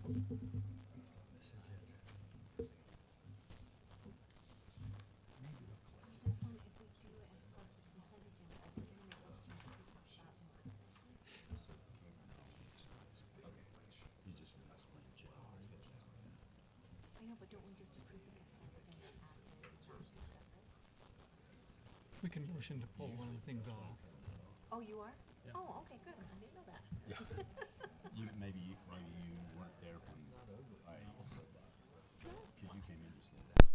We can motion to pull one of the things off. Oh, you are? Yeah. Oh, okay, good. I didn't know that. Maybe you weren't there when I said that, No. because you came in just a little bit.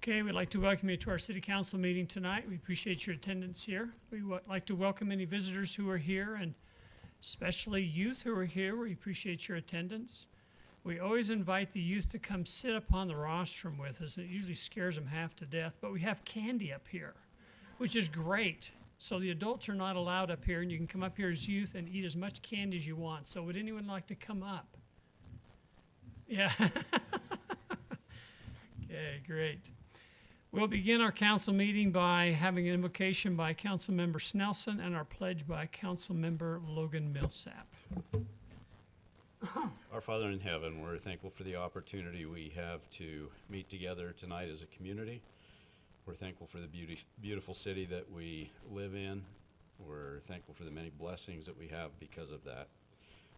Okay, we'd like to welcome you to our city council meeting tonight. We appreciate your attendance here. We would like to welcome any visitors who are here, and especially youth who are here. We appreciate your attendance. We always invite the youth to come sit upon the rostrum with us. It usually scares them half to death, but we have candy up here, which is great. So the adults are not allowed up here, and you can come up here as youth and eat as much candy as you want. So would anyone like to come up? Yeah. Okay, great. We'll begin our council meeting by having an invocation by Councilmember Snelson and our pledge by Councilmember Logan Millsap. Our Father in heaven, we're thankful for the opportunity we have to meet together tonight as a community. We're thankful for the beautiful city that we live in. We're thankful for the many blessings that we have because of that.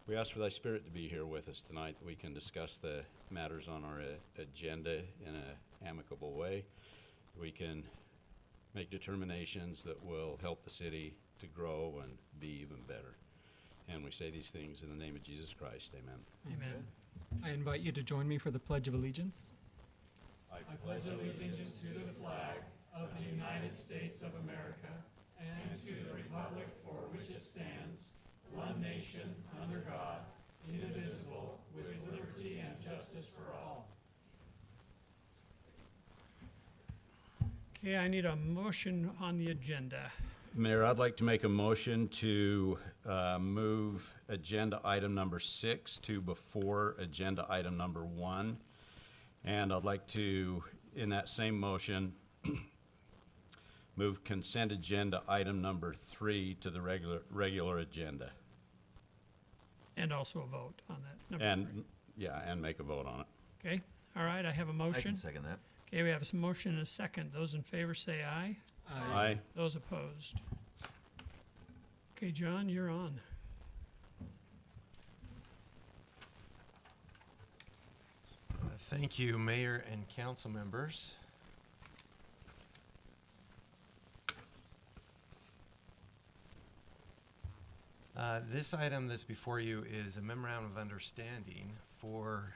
We ask for thy Spirit to be here with us tonight, that we can discuss the matters on our agenda in an amicable way. We can make determinations that will help the city to grow and be even better. And we say these things in the name of Jesus Christ. Amen. Amen. I invite you to join me for the Pledge of Allegiance. I pledge allegiance to the flag of the United States of America and to the republic for which it stands, one nation, under God, indivisible, with liberty and justice for all. Okay, I need a motion on the agenda. Mayor, I'd like to make a motion to move agenda item number 6 to before agenda item number 1. And I'd like to, in that same motion, move consent agenda item number 3 to the regular agenda. And also a vote on that. And, 3. yeah, and make a vote on it. Okay, all right, I have a motion. I can second that. Okay, we have a motion and a second. Those in favor say aye. Aye. Those opposed. Okay, John, you're on. Thank you, Mayor and council members. This item that's before you is a memorandum of understanding for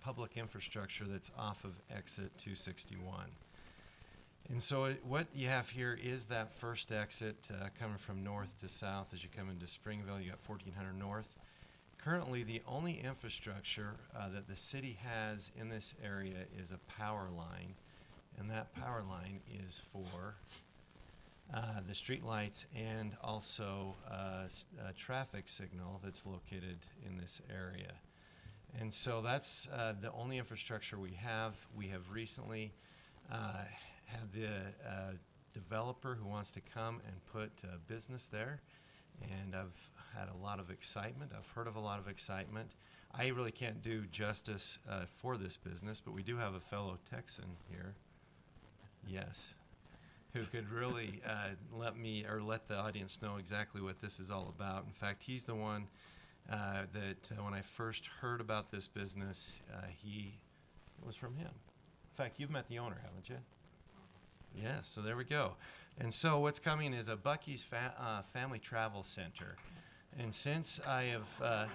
public infrastructure that's off of exit 261. And so what you have here is that first exit coming from north to south as you come into Springville. You got 1400 north. Currently, the only infrastructure that the city has in this area is a power line, and that power line is for the street lights and also a traffic signal that's located in this area. And so that's the only infrastructure we have. We have recently had the developer who wants to come and put business there, and I've had a lot of excitement. I've heard of a lot of excitement. I really can't do justice for this business, but we do have a fellow Texan here, yes, who could really let the audience know exactly what this is all about. In fact, he's the one that when I first heard about this business, it was from him. fact, you've met the owner, haven't you? Yeah, so there we go. And so what's coming is a Buc-ee's Family Travel Center. And since I have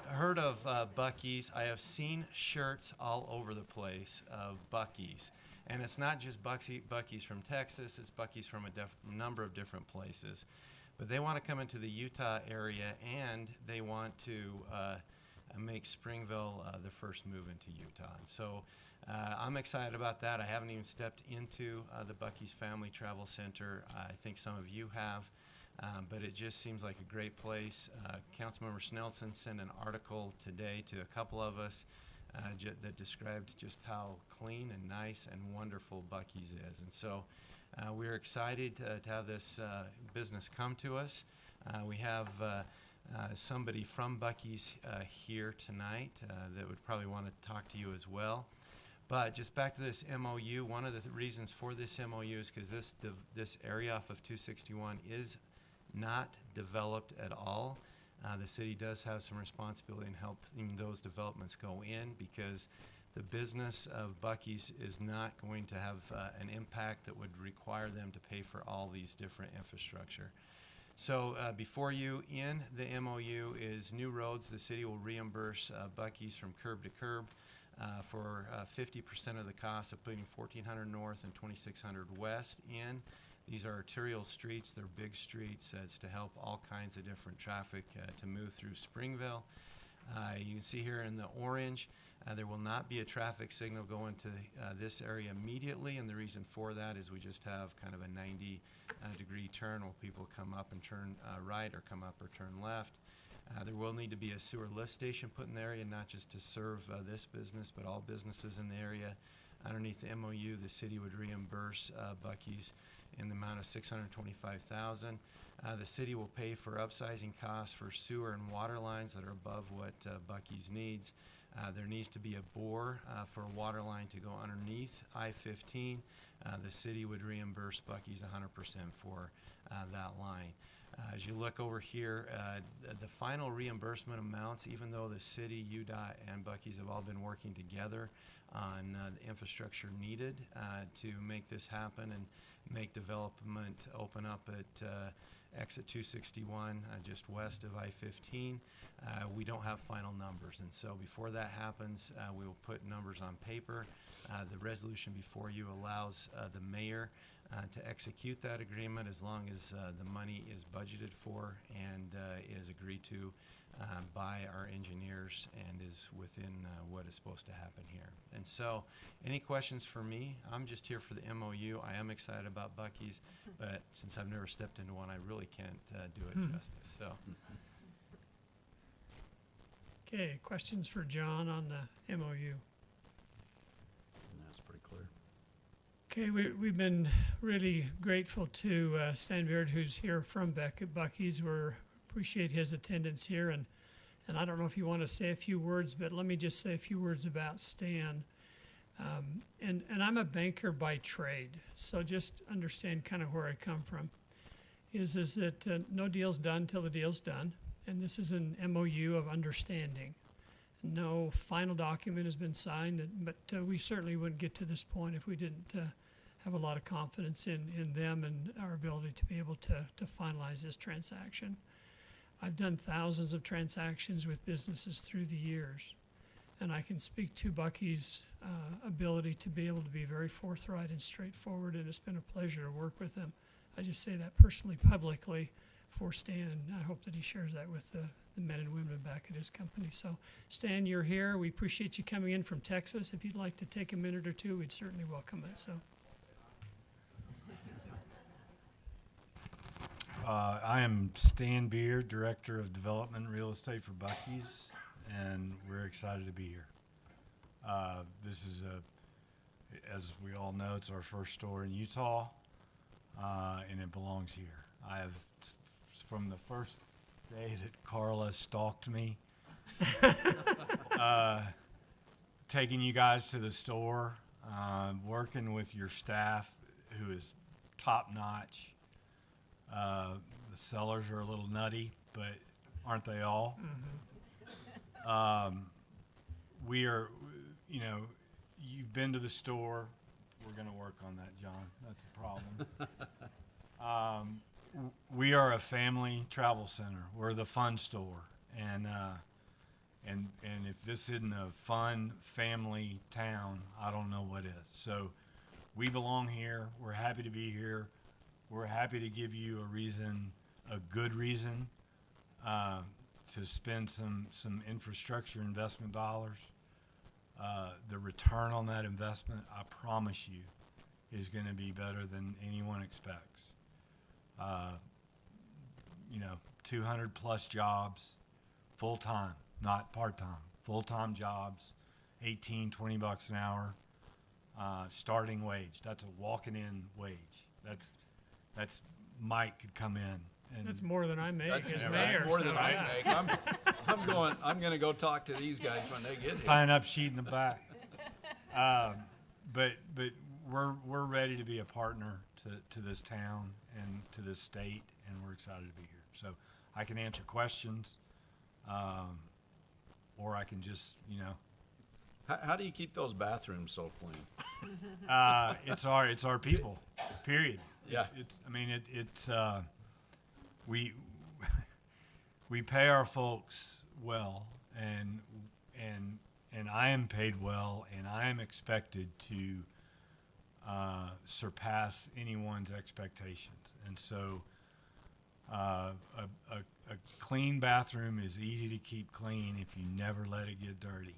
heard of Buc-ee's, I have seen shirts all over the place of Buc-ee's. And it's not just Buc-ee's from Texas, it's Buc-ee's from a number of different places. But they want to come into the Utah area, and they want to make Springville the first move into Utah. And so I'm excited about that. I haven't even stepped into the Buc-ee's Family Travel Center. I think some of you have. But it just seems like a great place. Councilmember Snelson sent an article today to a couple of us that described just how clean and nice and wonderful Buc-ee's is. And so we're excited to have this business come to us. We have somebody from Buc-ee's here tonight that would probably want to talk to you as well. But just back to this MOU, one of the reasons for this MOU is because this area off of 261 is not developed at all. The city does have some responsibility in helping those developments go in, because the business of Buc-ee's is not going to have an impact that would require them to pay for all these different infrastructure. So before you in the MOU is new roads. The city will reimburse Buc-ee's from curb to curb for 50% of the cost of putting 1400 north and 2600 west in. These are arterial streets. They're big streets. It's to help all kinds of different traffic to move through Springville. You can see here in the orange, there will not be a traffic signal going to this area immediately, and the reason for that is we just have kind of a 90-degree turn where people come up and turn right, or come up or turn left. There will need to be a sewer lift station put in the area, not just to serve this business, but all businesses in the area. Underneath the MOU, the city would reimburse Buc-ee's in the amount of $625,000. The city will pay for upsizing costs for sewer and water lines that are above what Buc-ee's needs. There needs to be a bore for a water line to go underneath I-15. The city would reimburse Buc-ee's 100% for that line. As you look over here, the final reimbursement amounts, even though the city, UDOT, and Buc-ee's have all been working together on the infrastructure needed to make this happen and make development open up at exit 261 just west of I-15. We don't have final numbers, and so before that happens, we will put numbers on paper. The resolution before you allows the mayor to execute that agreement as long as the money is budgeted for and is agreed to by our engineers and is within what is supposed to happen here. And so, any questions for me? I'm just here for the MOU. I am excited about Buc-ee's, but since I've never stepped into one, I really can't do it justice. So, Okay, questions for John on the MOU? That's pretty clear. Okay, we've been really grateful to Stan Beard, who's here from Buc-ee's. We appreciate his attendance here, and I don't know if you want to say a few words, but let me just say a few words about Stan. And I'm a banker by trade, so just understand kind of where I come from. Is that no deal's done till the deal's done, and this is an MOU of understanding. No final document has been signed, but we certainly wouldn't get to this point if we didn't have a lot of confidence in them and our ability to be able to finalize this transaction. I've done thousands of transactions with businesses through the years, and I can speak to Buc-ee's ability to be able to be very forthright and straightforward, and it's been a pleasure to work with them. I just say that personally, publicly, for Stan, and I hope that he shares that with the men and women back at his company. So, Stan, you're here. We appreciate you coming in from Texas. If you'd like to take a minute or two, we'd certainly welcome it. So. I am Stan Beard, Director of Development and Real Estate for Buc-ee's, and we're excited to be here. This is, as we all know, it's our first store in Utah, and it belongs here. I have, from the first day that Carla stalked me, taking you guys to the store, working with your staff, who is top-notch. The sellers are a little nutty, but aren't they all? Mm-hmm. We are, you've been to the store. We're going to work on that, John. That's a problem. We are a family travel center. We're the fun store, and if this isn't a fun family town, I don't know what is. So we belong here. We're happy to be here. We're happy to give you a good reason, to spend some infrastructure investment dollars. The return on that investment, I promise you, is going to be better than anyone expects. 200 plus jobs, full time, not part time, full time jobs, 18, 20 bucks an hour, starting wage. That's a walking in wage. That's Mike could come in. And That's more than I make That's, as yeah, mayor. that's more so than yeah. I make. I'm going to go talk to these guys when they get here. sign up sheet in the back. But we're ready to be a partner to this town and to this state, and we're excited to be here. So I can answer questions, or I can just, How do you keep those bathrooms so clean? it's our people, period. Yeah. We pay our folks well, and I am paid well, and I am expected to surpass anyone's expectations. And so a clean bathroom is easy to keep clean if you never let it get dirty.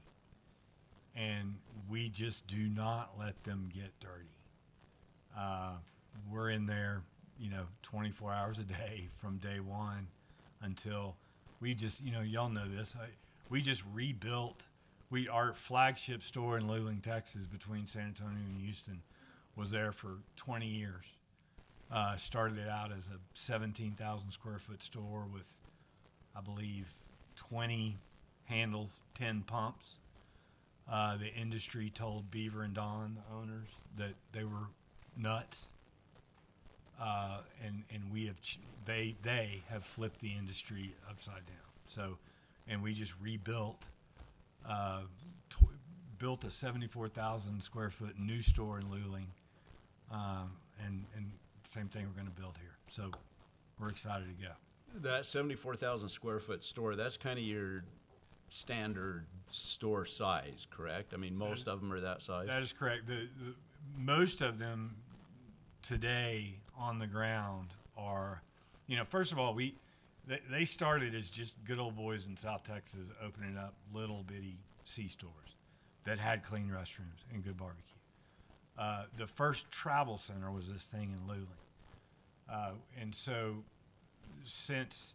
And we just do not let them get dirty. We're in there, 24 hours a day from day one until we just, y'all know this. We just rebuilt. Our flagship store in Luling, Texas, between San Antonio and Houston, was there for 20 years. Started it out as a 17,000 square foot store with, I believe, 20 handles, 10 pumps. The industry told Beaver and Don, the owners, that they were nuts. And we have they have flipped the industry upside down. So, and we just rebuilt, built a 74,000 square foot new store in Luling, and same thing we're going to build here. So, we're excited to go. That 74,000 square foot store, that's kind of your standard store size, correct? I mean, most of them are that size. That is correct. The most of them today on the ground are, first of all, they started as just good old boys in South Texas opening up little bitty C-stores that had clean restrooms and good barbecue. The first travel center was this thing in Luling. And so since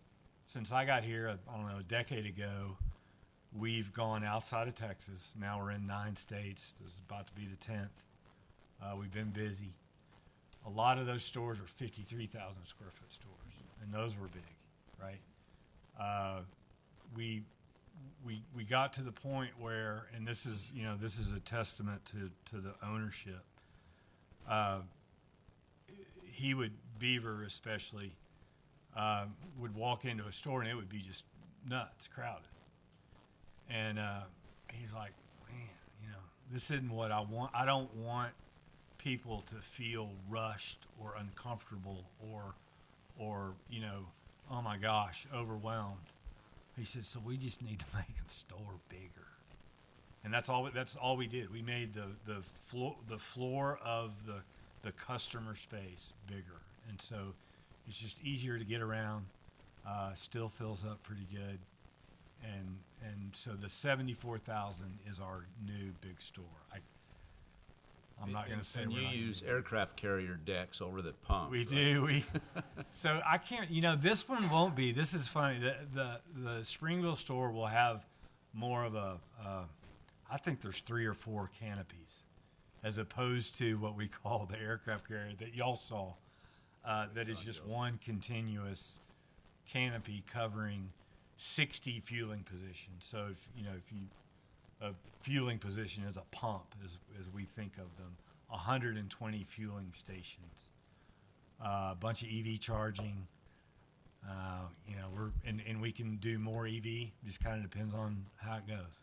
I got here, I don't know, a decade ago, we've gone outside of Texas. Now we're in 9 states. This is about to be the 10th. We've been busy. A lot of those stores are 53,000 square foot stores, and those were big, right? We got to the point where, and this is a testament to the ownership. Beaver especially, would walk into a store and it would be just nuts, crowded. And he's like, man, this isn't what I want. I don't want people to feel rushed or uncomfortable or oh my gosh, overwhelmed. He said, so we just need to make the store bigger. And that's all we did. We made the floor of the customer space bigger. And so it's just easier to get around, still fills up pretty good. And so the 74,000 is our new big store. I'm not going to say. And you use aircraft carrier decks over the pumps. We right? do. So I can't. This one won't be. This is funny. The Springville store will have more of a. I think there's 3 or 4 canopies, as opposed to what we call the aircraft carrier that y'all saw. That is just one continuous canopy covering 60 fueling positions. So if a fueling position is a pump, as we think of them, 120 fueling stations, a bunch of EV charging. And we can do more EV. Just kind of depends on how it goes.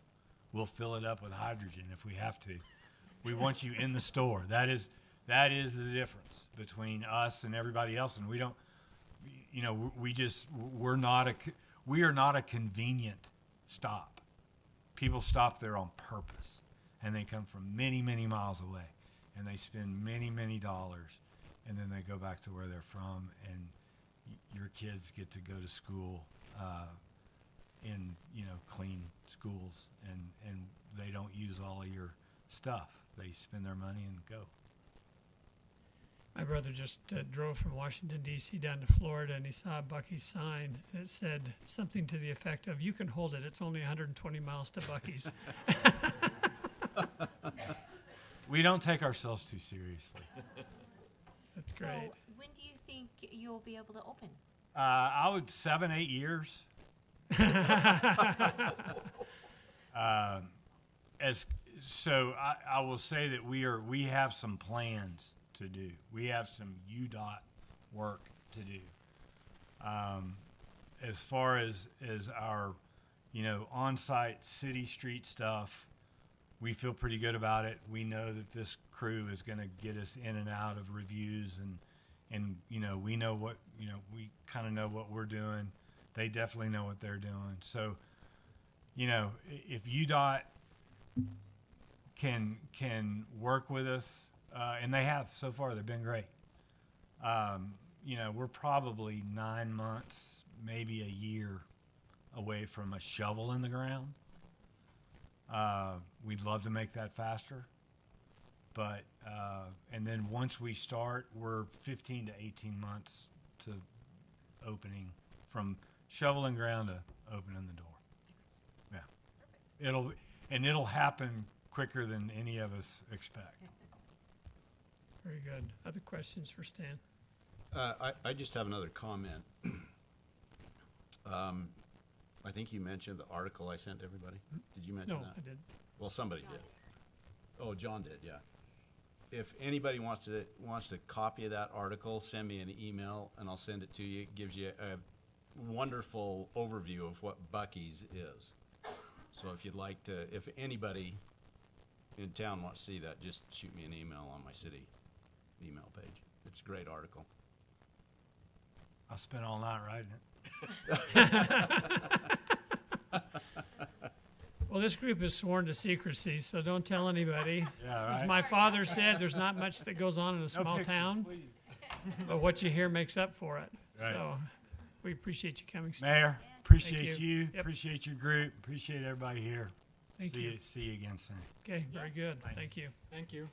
We'll fill it up with hydrogen if we have to, We want you in the store. That is the difference between us and everybody else. And we don't, you know, we are not a convenient stop. People stop there on purpose, and they come from many, many miles away, and they spend many, many dollars, and then they go back to where they're from, and your kids get to go to school in, you know, clean schools, and they don't use all of your stuff. They spend their money and go. My brother just drove from Washington, D.C. down to Florida, and he saw a Buc-ee's sign, and it said something to the effect of, "You can hold it. It's only 120 miles to Buc-ee's." We don't take ourselves too seriously. That's great. So when do you think you'll be able to open? I would 7-8 years. I will say that we have some plans to do. We have some UDOT work to do. As far as our, you know, on-site city street stuff, we feel pretty good about it. We know that this crew is going to get us in and out of reviews, and you know, we know what, you know, we kind of know what we're doing. They definitely know what they're doing. So, you know, if UDOT can work with us, and they have so far, they've been great. You know, we're probably 9 months, maybe a year away from a shovel in the ground. We'd love to make that faster, but and then once we start, we're 15 to 18 months to opening, from shoveling ground to opening the door. Yeah, it'll happen quicker than any of us expect. Very good. Other questions for Stan? I just have another comment. I think you mentioned the article I sent everybody. Did you mention No, that? I did. Well, somebody did. Oh, John did, yeah. If anybody wants to copy of that article, send me an email and I'll send it to you. It gives you a wonderful overview of what Buc-ee's is. So if you'd like to, if anybody in town wants to see that, just shoot me an email on my city email page. It's a great article. I'll spend all night writing it. Well, this group is sworn to secrecy, so don't tell anybody. Yeah, As right. my father said, there's not much that goes on in a No small pictures, town, please. but what you hear makes up for it. Right. So we appreciate you coming, Stan. Mayor, Thank appreciate you. you. Yep. Appreciate your group. Appreciate everybody here. Thank you. See you again soon. Okay, very Yes. good. Thanks. Thank you. Thank you.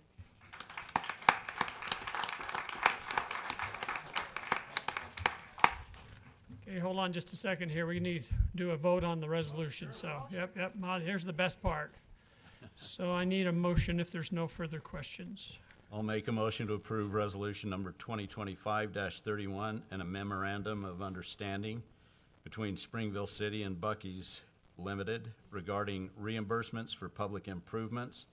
Okay, hold on just a second here. We need to do a vote on the resolution. So, yep. Ma, here's the best part. So I need a motion if there's no further questions. I'll make a motion to approve resolution number 2025-31 and a memorandum of understanding between Springville City and Buc-ee's Limited regarding reimbursements for public improvements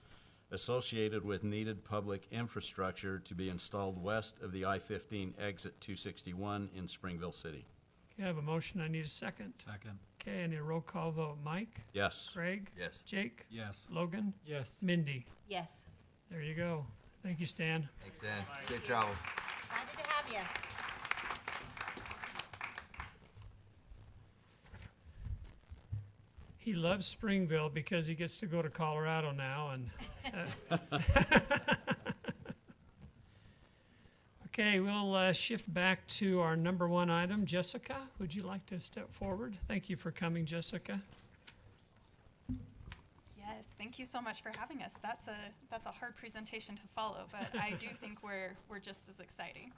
associated with needed public infrastructure to be installed west of the I-15 exit 261 in Springville City. Okay, I have a motion. I need a second. Second. Okay, I need a roll call vote. Mike? Yes. Craig? Yes. Jake? Yes. Logan? Yes. Mindy? Yes. There you go. Thank you, Stan. Thanks, Dan. Safe travels. Excited to have you. He loves Springville because he gets to go to Colorado now and okay, we'll shift back to our number one item. Jessica, would you like to step forward? Thank you for coming, Jessica. Yes, thank you so much for having us. That's a hard presentation to follow, but I do think we're just as exciting.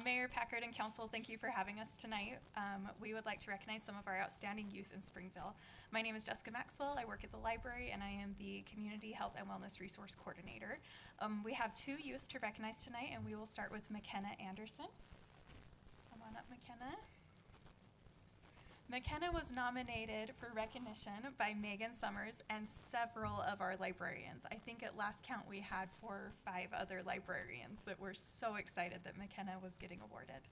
Mayor Packard and Council, thank you for having us tonight. We would like to recognize some of our outstanding youth in Springville. My name is Jessica Maxwell. I work at the library, and I am the Community Health and Wellness Resource Coordinator. We have 2 youth to recognize tonight, and we will start with McKenna Anderson. Come on up, McKenna. McKenna was nominated for recognition by Megan Summers and several of our librarians. I think at last count we had 4 or 5 other librarians that were so excited that McKenna was getting awarded.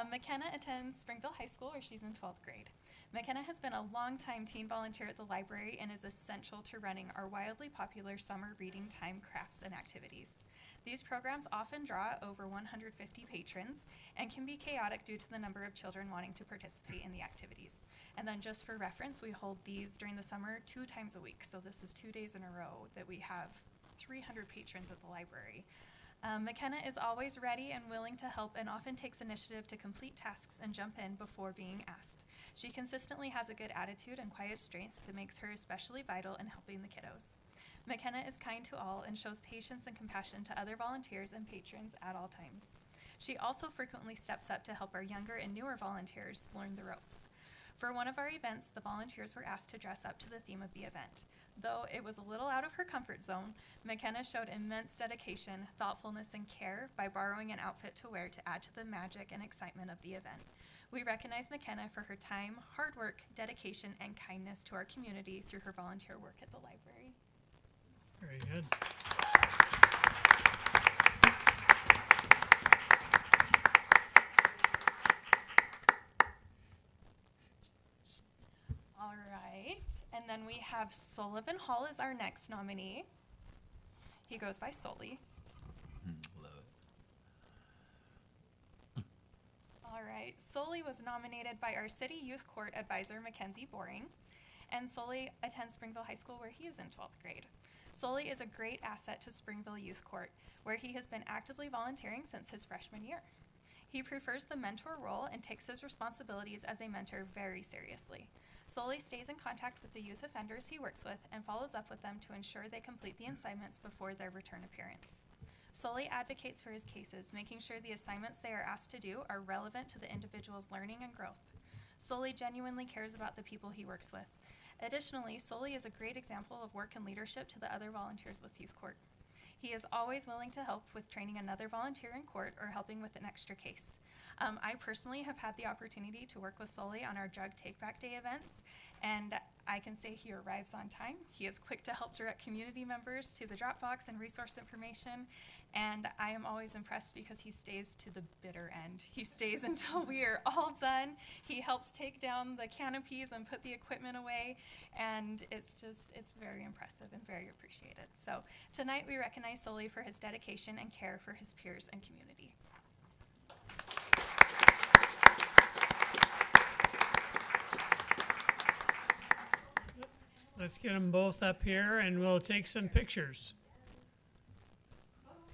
McKenna attends Springville High School, where she's in 12th grade. McKenna has been a longtime teen volunteer at the library and is essential to running our wildly popular summer reading time crafts and activities. These programs often draw over 150 patrons and can be chaotic due to the number of children wanting to participate in the activities. And then just for reference, we hold these during the summer 2 times a week. So this is 2 days in a row that we have 300 patrons at the library. McKenna is always ready and willing to help and often takes initiative to complete tasks and jump in before being asked. She consistently has a good attitude and quiet strength that makes her especially vital in helping the kiddos. McKenna is kind to all and shows patience and compassion to other volunteers and patrons at all times. She also frequently steps up to help our younger and newer volunteers learn the ropes. For one of our events, the volunteers were asked to dress up to the theme of the event. Though it was a little out of her comfort zone, McKenna showed immense dedication, thoughtfulness, and care by borrowing an outfit to wear to add to the magic and excitement of the event. We recognize McKenna for her time, hard work, dedication, and kindness to our community through her volunteer work at the library. Very good. All right, and then we have Sullivan Hall as our next nominee. He goes by Sully. All right, Sully was nominated by our City Youth Court Advisor, Mackenzie Boring, and Sully attends Springville High School where he is in 12th grade. Sully is a great asset to Springville Youth Court, where he has been actively volunteering since his freshman year. He prefers the mentor role and takes his responsibilities as a mentor very seriously. Sully stays in contact with the youth offenders he works with and follows up with them to ensure they complete the assignments before their return appearance. Sully advocates for his cases, making sure the assignments they are asked to do are relevant to the individual's learning and growth. Sully genuinely cares about the people he works with. Additionally, Sully is a great example of work and leadership to the other volunteers with Youth Court. He is always willing to help with training another volunteer in court or helping with an extra case. I personally have had the opportunity to work with Sully on our Drug Take Back Day events, and I can say he arrives on time. He is quick to help direct community members to the drop box and resource information, and I am always impressed because he stays to the bitter end. He stays until we are all done. He helps take down the canopies and put the equipment away, and it's very impressive and very appreciated. So tonight we recognize Sully for his dedication and care for his peers and community. Let's get them both up here and we'll take some pictures.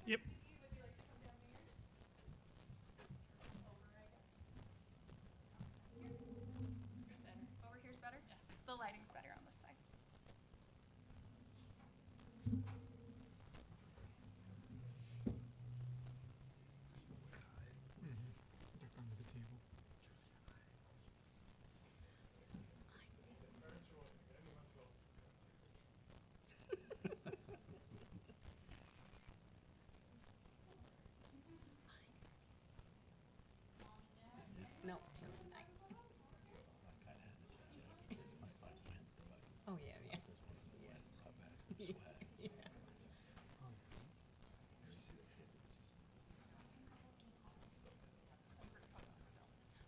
Yep. Over here's better? Yeah. The lighting's better on this side. They're under the table. No, till tonight. Oh, yeah, yeah.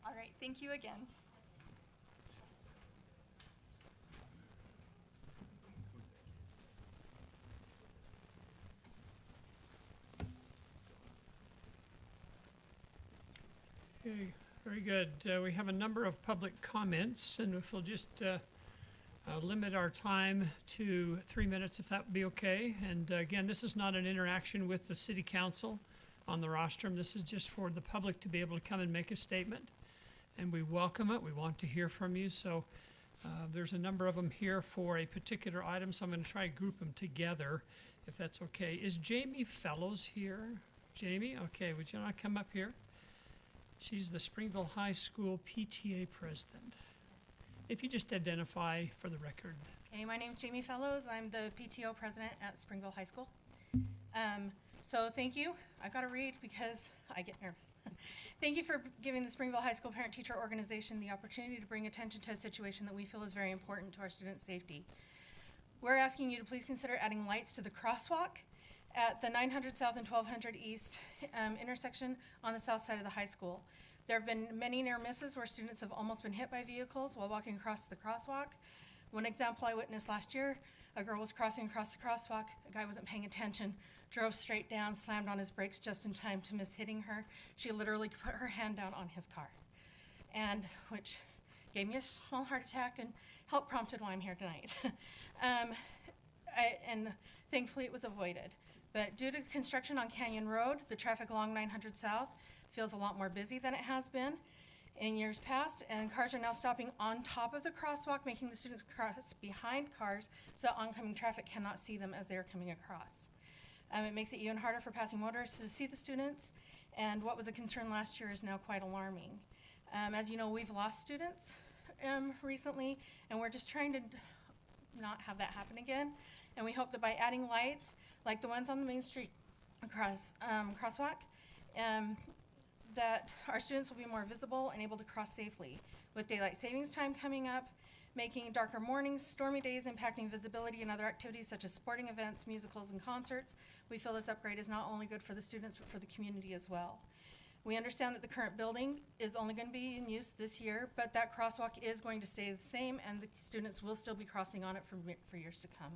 All right, thank you again. Okay, very good. We have a number of public comments, and if we'll just limit our time to 3 minutes, if that would be okay. And again, this is not an interaction with the city council on the rostrum. This is just for the public to be able to come and make a statement. And we welcome it. We want to hear from you. So there's a number of them here for a particular item, so I'm going to try to group them together, if that's okay. Is Jamie Fellows here? Jamie? Okay, would you not come up here? She's the Springville High School PTA president. If you just identify for the record. Okay, my name's Jamie Fellows. I'm the PTO president at Springville High School. So thank you. I've got to read because I get nervous. Thank you for giving the Springville High School Parent-Teacher Organization the opportunity to bring attention to a situation that we feel is very important to our students' safety. We're asking you to please consider adding lights to the crosswalk at the 900 South and 1200 East intersection on the south side of the high school. There have been many near misses where students have almost been hit by vehicles while walking across the crosswalk. One example I witnessed last year, a girl was crossing across the crosswalk, a guy wasn't paying attention, drove straight down, slammed on his brakes just in time to miss hitting her. She literally put her hand down on his car, and which gave me a small heart attack and helped prompted why I'm here tonight. And thankfully it was avoided. But due to construction on Canyon Road, the traffic along 900 South feels a lot more busy than it has been in years past, and cars are now stopping on top of the crosswalk, making the students cross behind cars so that oncoming traffic cannot see them as they are coming across. It makes it even harder for passing motorists to see the students, and what was a concern last year is now quite alarming. As you know, we've lost students recently, and we're just trying to not have that happen again. And we hope that by adding lights, like the ones on the Main Street crosswalk, that our students will be more visible and able to cross safely. With daylight savings time coming up, making darker mornings, stormy days impacting visibility, and other activities such as sporting events, musicals, and concerts, we feel this upgrade is not only good for the students, but for the community as well. We understand that the current building is only going to be in use this year, but that crosswalk is going to stay the same, and the students will still be crossing on it for years to come.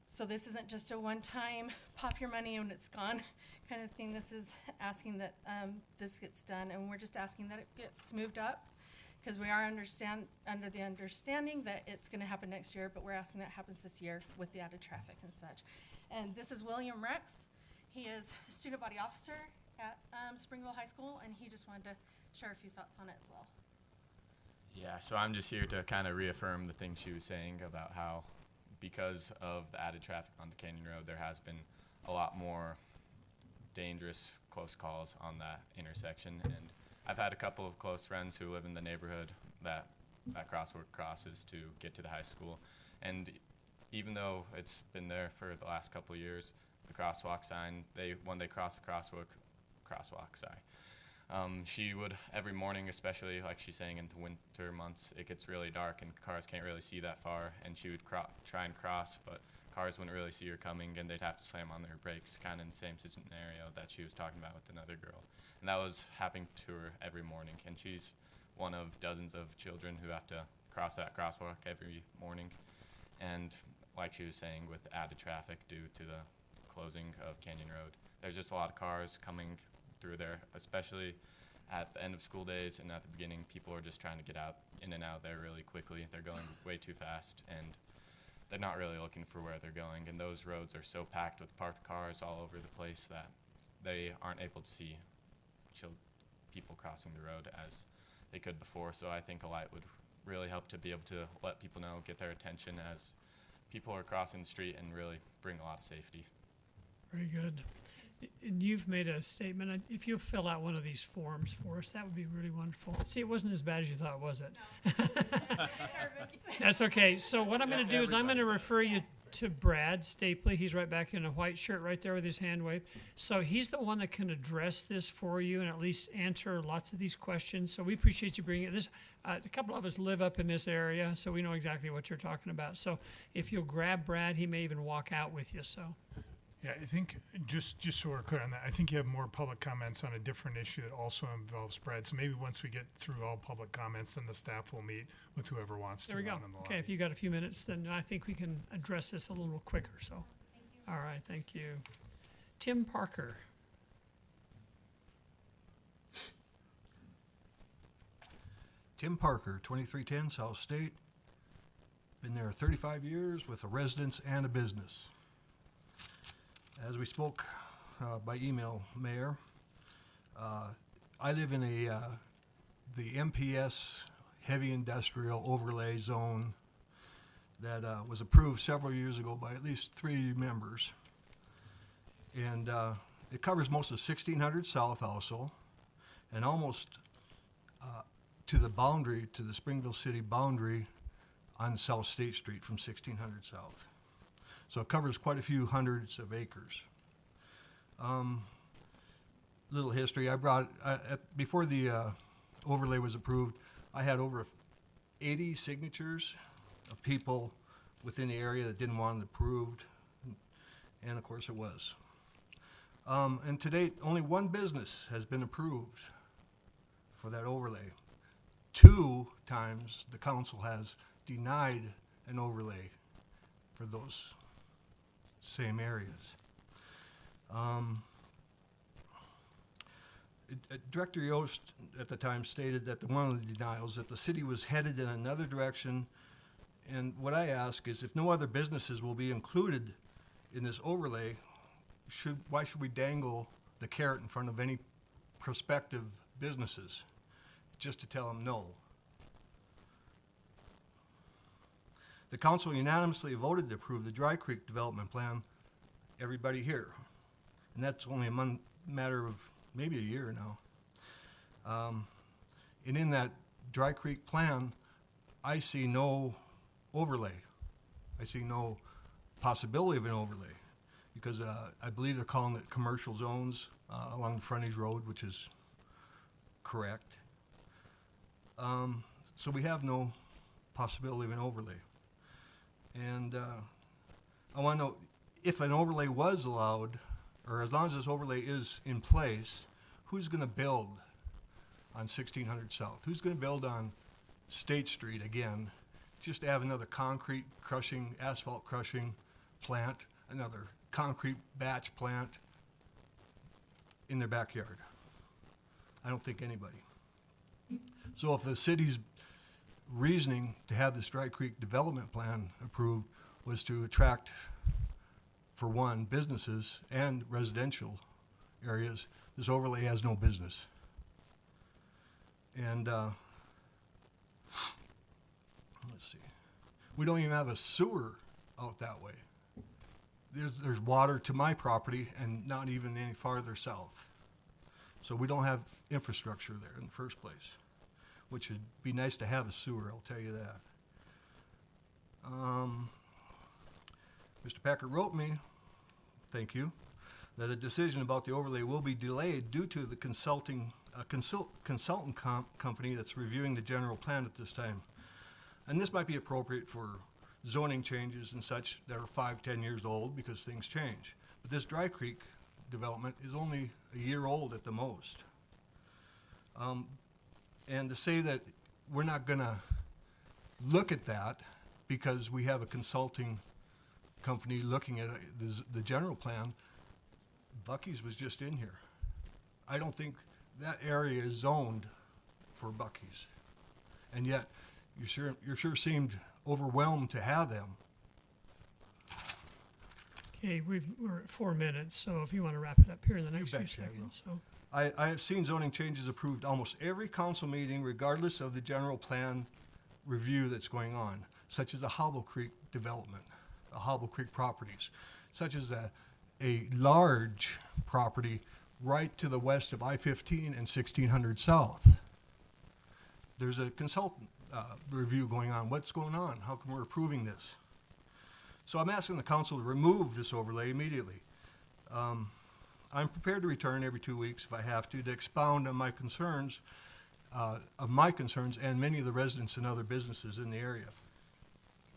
So this isn't just a one-time pop your money and it's gone kind of thing. This is asking that this gets done, and we're just asking that it gets moved up, because we are under the understanding that it's going to happen next year, but we're asking that happens this year with the added traffic and such. And this is William Rex. He is student body officer at Springville High School, and he just wanted to share a few thoughts on it as well. Yeah, so I'm just here to kind of reaffirm the thing she was saying about how, because of the added traffic on the Canyon Road, there has been a lot more dangerous close calls on that intersection. And I've had a couple of close friends who live in the neighborhood that crosswalk crosses to get to the high school. And even though it's been there for the last couple of years, the crosswalk sign, when they cross the crosswalk, she would, every morning, especially like she's saying in the winter months, it gets really dark and cars can't really see that far, and she would try and cross, but cars wouldn't really see her coming, and they'd have to slam on their brakes, kind of in the same scenario that she was talking about with another girl. And that was happening to her every morning, and she's one of dozens of children who have to cross that crosswalk every morning. And like she was saying, with the added traffic due to the closing of Canyon Road, there's just a lot of cars coming through there, especially at the end of school days and at the beginning. People are just trying to get in and out there really quickly. They're going way too fast, and they're not really looking for where they're going. And those roads are so packed with parked cars all over the place that they aren't able to see people crossing the road as they could before. So I think a light would really help to be able to let people know, get their attention as people are crossing the street, and really bring a lot of safety. Very good. And you've made a statement. If you'll fill out one of these forms for us, that would be really wonderful. See, it wasn't as bad as you thought, was it? No. That's okay. So what I'm going to do is I'm going to refer you to Brad Stapley. He's right back in a white shirt right there with his hand waved. So he's the one that can address this for you and at least answer lots of these questions. So we appreciate you bringing this. A couple of us live up in this area, so we know exactly what you're talking about. So if you'll grab Brad, he may even walk out with you. So. Yeah, I think just so we're clear on that, I think you have more public comments on a different issue that also involves Brad. So maybe once we get through all public comments, then the staff will meet with whoever wants to. There we go. Okay, if you got a few minutes, then I think we can address this a little quicker. So, all right, thank you. Tim Parker. Tim Parker, 2310 South State. Been there 35 years with a residence and a business. As we spoke by email, Mayor, I live in the MPS heavy industrial overlay zone that was approved several years ago by at least 3 members. And it covers most of 1600 South also, and almost to the boundary, to the Springville city boundary on South State Street from 1600 South. So it covers quite a few hundreds of acres. Little history, before the overlay was approved, I had over 80 signatures of people within the area that didn't want it approved, and of course it was. And to date, only one business has been approved for that overlay. 2 times the council has denied an overlay for those same areas. Director Yost at the time stated that one of the denials that the city was headed in another direction, and what I ask is if no other businesses will be included in this overlay, why should we dangle the carrot in front of any prospective businesses just to tell them no? The council unanimously voted to approve the Dry Creek development plan, everybody here. And that's only a matter of maybe a year now. And in that Dry Creek plan, I see no overlay. I see no possibility of an overlay because I believe they're calling it commercial zones along the frontage road, which is correct. So we have no possibility of an overlay. And I want to know if an overlay was allowed, or as long as this overlay is in place, who's going to build on 1600 South? Who's going to build on State Street again, just to have another concrete crushing, asphalt crushing plant, another concrete batch plant in their backyard? I don't think anybody. So if the city's reasoning to have this Dry Creek development plan approved was to attract, for one, businesses and residential areas, this overlay has no business. And let's see, we don't even have a sewer out that way. There's water to my property and not even any farther south. So we don't have infrastructure there in the first place, which would be nice to have a sewer, I'll tell you that. Mr. Packer wrote me, thank you, that a decision about the overlay will be delayed due to the consultant company that's reviewing the general plan at this time. And this might be appropriate for zoning changes and such that are 5-10 years old because things change. But this Dry Creek development is only a year old at the most. And to say that we're not going to look at that because we have a consulting company looking at the general plan, Buc-ee's was just in here. I don't think that area is zoned for Buc-ee's. And yet, you sure seemed overwhelmed to have them. Okay, we're at 4 minutes, so if you want to wrap it up here in the next few betcha I will. seconds. So, I have seen zoning changes approved almost every council meeting, regardless of the general plan review that's going on, such as the Hobble Creek development, the Hobble Creek properties, such as a large property right to the west of I-15 and 1600 South. There's a consultant review going on. What's going on? How come we're approving this? So I'm asking the council to remove this overlay immediately. I'm prepared to return every 2 weeks if I have to expound on my concerns, and many of the residents and other businesses in the area.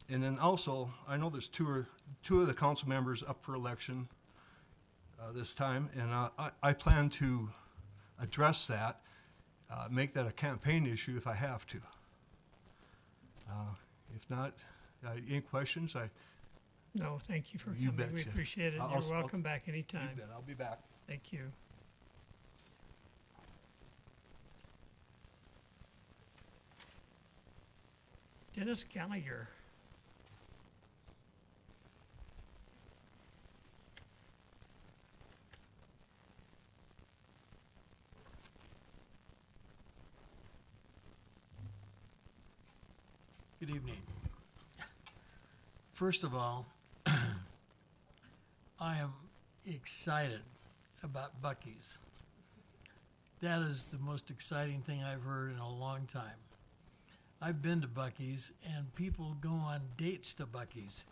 And then also, I know there's two of the council members up for election this time, and I plan to address that, make that a campaign issue if I have to. If not, any questions? no, thank you for You coming. We betcha. appreciate it. I'll- You're welcome back anytime. You bet, I'll be back. Thank you. Dennis Gallagher. Good evening. First of all, I am excited about Buc-ee's. That is the most exciting thing I've heard in a long time. I've been to Buc-ee's and people go on dates to Buc-ee's.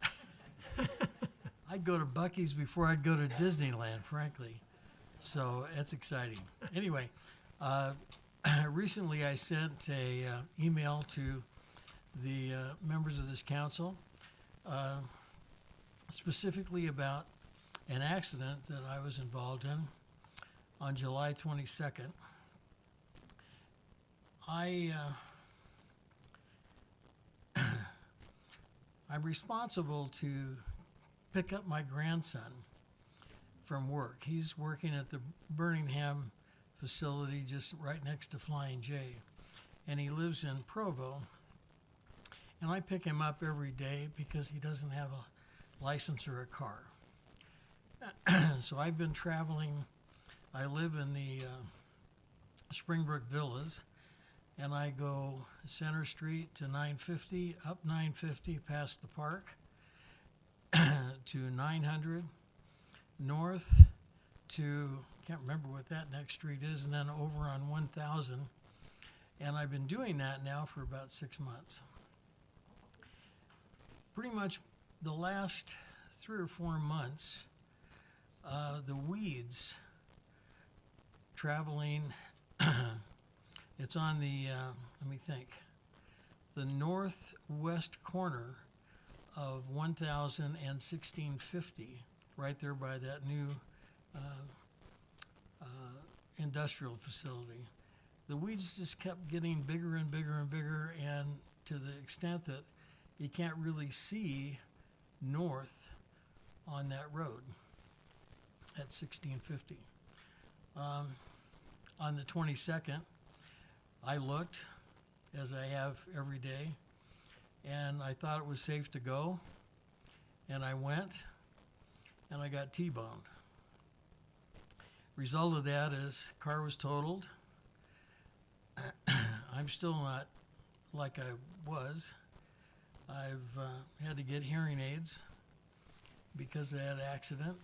I'd go to Buc-ee's before I'd go to Disneyland, frankly. So that's exciting. Anyway, recently I sent a email to the members of this council, specifically about an accident that I was involved in on July 22nd. I'm responsible to pick up my grandson from work. He's working at the Birmingham facility just right next to Flying J, and he lives in Provo. And I pick him up every day because he doesn't have a license or a car. So I've been traveling. I live in the Springbrook Villas, and I go Center Street to 950, up 950 past the park to 900, north to, can't remember what that next street is, and then over on 1000. And I've been doing that now for about 6 months. Pretty much the last 3 or 4 months, the weeds traveling, it's on the, let me think, the northwest corner of 1000 and 1650, right there by that new industrial facility. The weeds just kept getting bigger and bigger and bigger, and to the extent that you can't really see north on that road at 1650. On the 22nd, I looked, as I have every day, and I thought it was safe to go, and I went, and I got T-boned. Result of that is car was totaled. I'm still not like I was. I've had to get hearing aids because of that accident.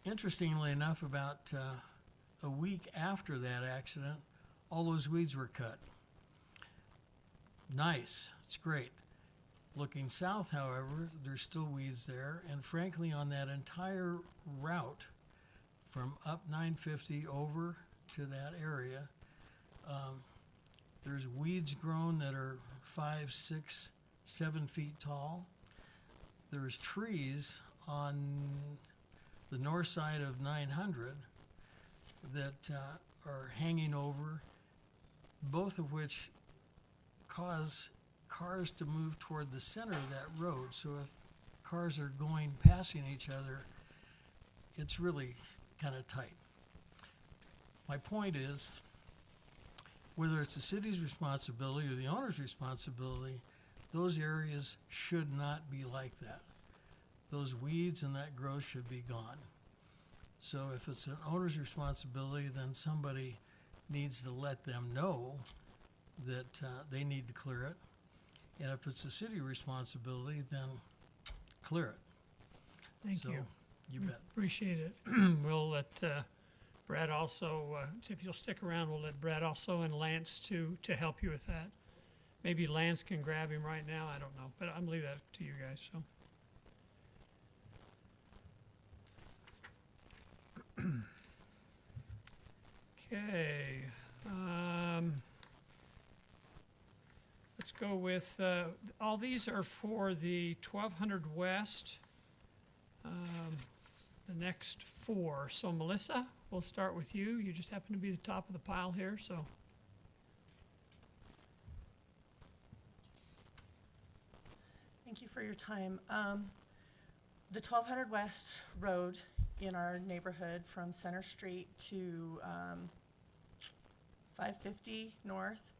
Interestingly enough, about a week after that accident, all those weeds were cut. Nice, it's great. Looking south, however, there's still weeds there, and frankly, on that entire route from up 950 over to that area, there's weeds grown that are 5, 6, 7 feet tall. There's trees on the north side of 900 that are hanging over, both of which cause cars to move toward the center of that road. So if cars are passing each other, it's really kind of tight. My point is, whether it's the city's responsibility or the owner's responsibility, those areas should not be like that. Those weeds and that growth should be gone. So if it's an owner's responsibility, then somebody needs to let them know that they need to clear it. And if it's a city responsibility, then clear it. Thank So, you. You bet. Appreciate it. We'll let Brad also, if you'll stick around, we'll let Brad also and Lance to help you with that. Maybe Lance can grab him right now, I don't know, but I'm leave that to you guys, so. Okay, let's go with, all these are for the 1200 West, the next 4. So Melissa, we'll start with you. You just happen to be the top of the pile here, so. Thank you for your time. The 1200 West Road in our neighborhood from Center Street to 550 North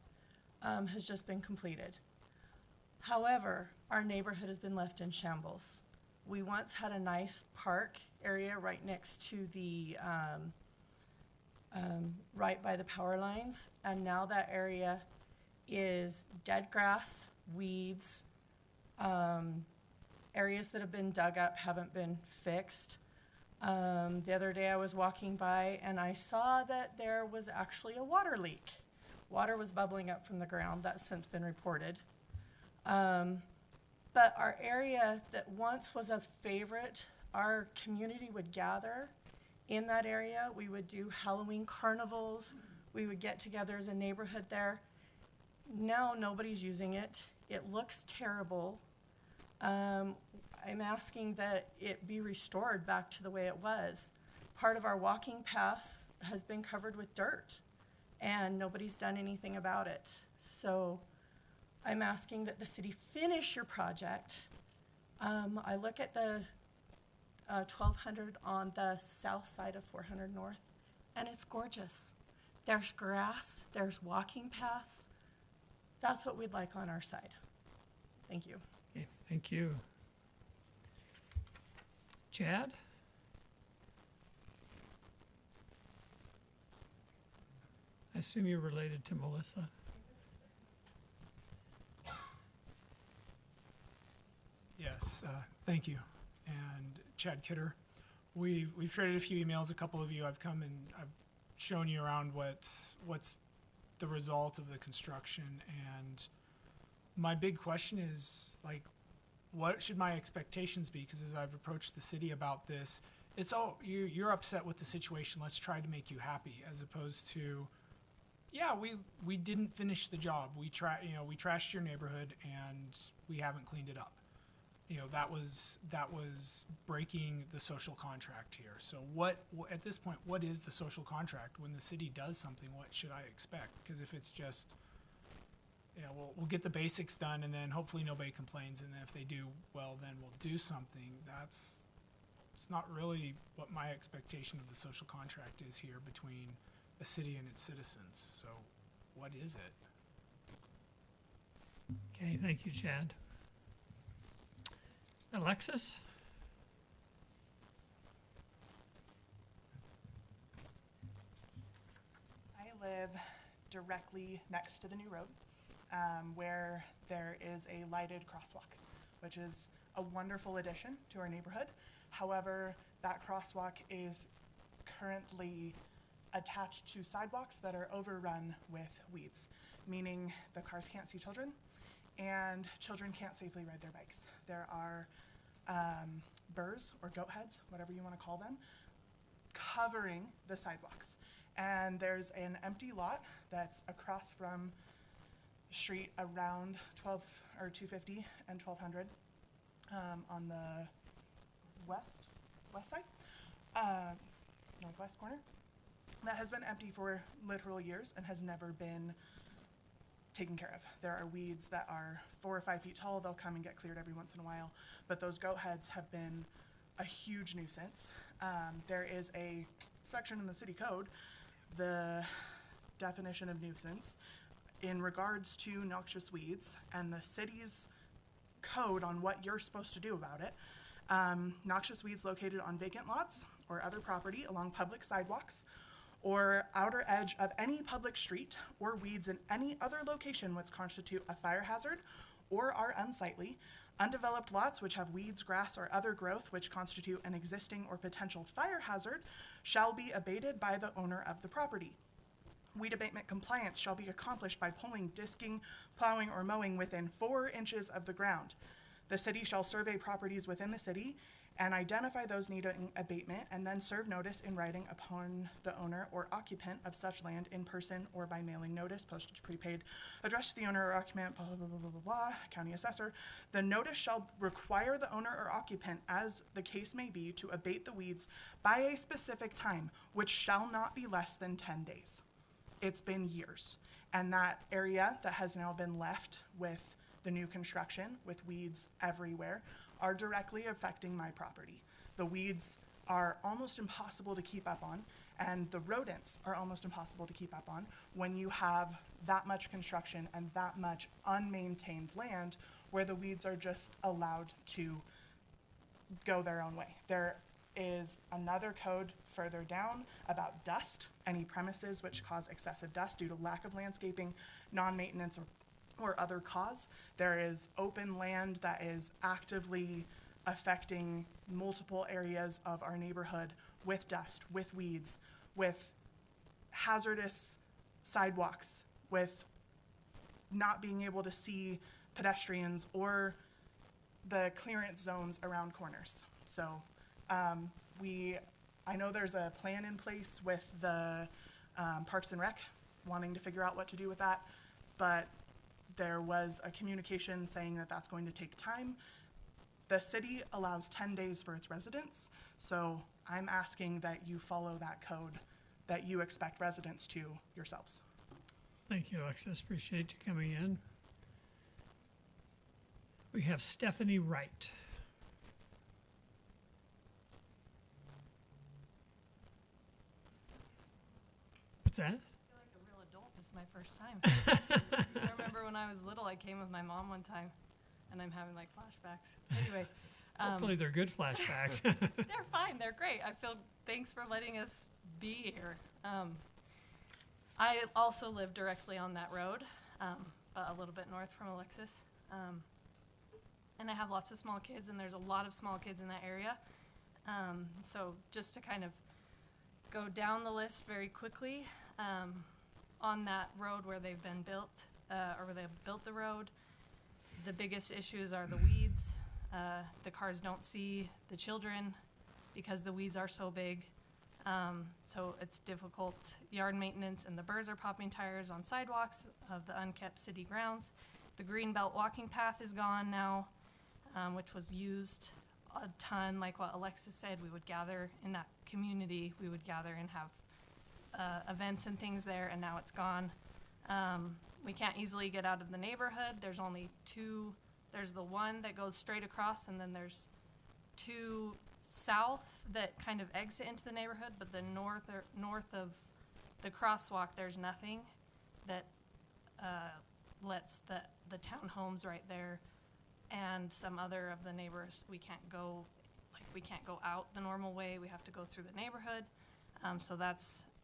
has just been completed. However, our neighborhood has been left in shambles. We once had a nice park area right next to the, right by the power lines, and now that area is dead grass, weeds, areas that have been dug up haven't been fixed. The other day I was walking by and I saw that there was actually a water leak. Water was bubbling up from the ground. That's since been reported. But our area that once was a favorite, our community would gather in that area. We would do Halloween carnivals. We would get together as a neighborhood there. Now nobody's using it. It looks terrible. I'm asking that it be restored back to the way it was. Part of our walking paths has been covered with dirt. and nobody's done anything about it. So I'm asking that the city finish your project. I look at the 1200 on the south side of 400 North, and it's gorgeous. There's grass, there's walking paths. That's what we'd like on our side. Thank you. Okay, thank you. Chad? I assume you're related to Melissa. Yes, thank you. And Chad Kidder, we've traded a few emails. A couple of you, I've come and I've shown you around what's the result of the construction. And my big question is, like, what should my expectations be? Because as I've approached the city about this, it's you're upset with the situation. Let's try to make you happy, as opposed to, yeah, we didn't finish the job. We trashed your neighborhood and we haven't cleaned it up. That was breaking the social contract here. So at this point, what is the social contract? When the city does something, what should I expect? Because if it's just, we'll get the basics done and then hopefully nobody complains, and then if they do, well, then we'll do something. It's not really what my expectation of the social contract is here between a city and its citizens. So what is it? Okay, thank you, Chad. Alexis? I live directly next to the new road, where there is a lighted crosswalk, which is a wonderful addition to our neighborhood. However, that crosswalk is currently attached to sidewalks that are overrun with weeds, meaning the cars can't see children and children can't safely ride their bikes. There are burrs or goat heads, whatever you want to call them, covering the sidewalks. And there's an empty lot that's across from the street around 250 and 1200 on the west side, northwest corner. That has been empty for literal years and has never been taken care of. There are weeds that are 4 or 5 feet tall. They'll come and get cleared every once in a while, but those goat heads have been a huge nuisance. There is a section in the city code, the definition of nuisance, in regards to noxious weeds, and the city's code on what you're supposed to do about it. Noxious weeds located on vacant lots or other property along public sidewalks or outer edge of any public street, or weeds in any other location which constitute a fire hazard or are unsightly. Undeveloped lots which have weeds, grass, or other growth which constitute an existing or potential fire hazard shall be abated by the owner of the property. Weed abatement compliance shall be accomplished by pulling, disking, plowing, or mowing within 4 inches of the ground. The city shall survey properties within the city and identify those needing abatement, and then serve notice in writing upon the owner or occupant of such land in person or by mailing notice, postage prepaid, addressed to the owner or occupant, blah, blah, blah, blah, blah, blah, county assessor. The notice shall require the owner or occupant, as the case may be, to abate the weeds by a specific time, which shall not be less than 10 days. It's been years, and that area that has now been left with the new construction, with weeds everywhere, are directly affecting my property. The weeds are almost impossible to keep up on, and the rodents are almost impossible to keep up on when you have that much construction and that much unmaintained land where the weeds are just allowed to go their own way. There is another code further down about dust, any premises which cause excessive dust due to lack of landscaping, non-maintenance, or other cause. There is open land that is actively affecting multiple areas of our neighborhood with dust, with weeds, with hazardous sidewalks, with not being able to see pedestrians or the clearance zones around corners. So I know there's a plan in place with the Parks and Rec wanting to figure out what to do with that, but there was a communication saying that that's going to take time. The city allows 10 days for its residents, so I'm asking that you follow that code that you expect residents to yourselves. Thank you, Alexis. Appreciate you coming in. We have Stephanie Wright. What's that? I feel like a real adult. This is my first time. I remember when I was little, I came with my mom one time, and I'm having like flashbacks. Anyway. Hopefully they're good flashbacks. They're fine. They're great. Thanks for letting us be here. I also live directly on that road, but a little bit north from Alexis. And I have lots of small kids, and there's a lot of small kids in that area. So just to kind of go down the list very quickly, on that road where they've been built, or where they've built the road, the biggest issues are the weeds. The cars don't see the children because the weeds are so big. So it's difficult yard maintenance, and the burrs are popping tires on sidewalks of the unkept city grounds. The green belt walking path is gone now, which was used a ton. Like what Alexis said, we would gather in that community. We would gather and have events and things there, and now it's gone. We can't easily get out of the neighborhood. There's only two. There's the one that goes straight across, and then there's two south that kind of exit into the neighborhood, but the north of the crosswalk, there's nothing that lets the townhomes right there and some other of the neighbors, we can't go out the normal way. We have to go through the neighborhood. So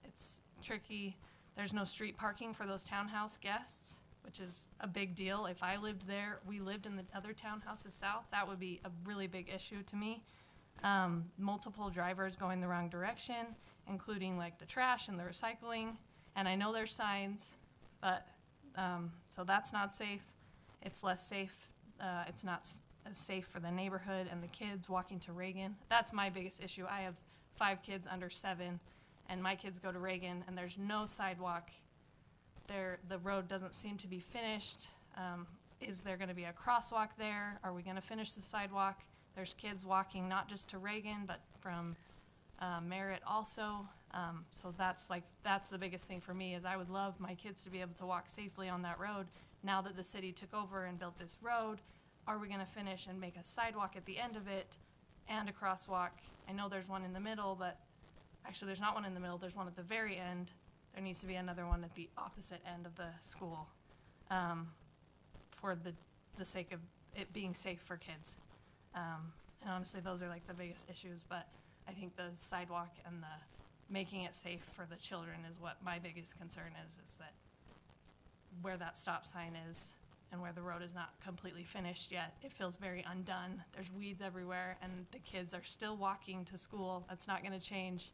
it's tricky. There's no street parking for those townhouse guests, which is a big deal. If I lived there, we lived in the other townhouses south, that would be a really big issue to me. Multiple drivers going the wrong direction, including like the trash and the recycling. And I know there's signs, but, so that's not safe. It's less safe. It's not as safe for the neighborhood and the kids walking to Reagan. That's my biggest issue. I have 5 kids under 7, and my kids go to Reagan, and there's no sidewalk there. The road doesn't seem to be finished. Is there gonna be a crosswalk there? Are we gonna finish the sidewalk? There's kids walking not just to Reagan, but from Merritt also. So that's the biggest thing for me, is I would love my kids to be able to walk safely on that road. Now that the city took over and built this road, are we gonna finish and make a sidewalk at the end of it and a crosswalk? I know there's one in the middle, but actually there's not one in the middle, there's one at the very end. There needs to be another one at the opposite end of the school, for the sake of it being safe for kids. And honestly, those are like the biggest issues, but I think the sidewalk and the making it safe for the children is what my biggest concern is that where that stop sign is and where the road is not completely finished yet, it feels very undone. There's weeds everywhere, and the kids are still walking to school. That's not gonna change.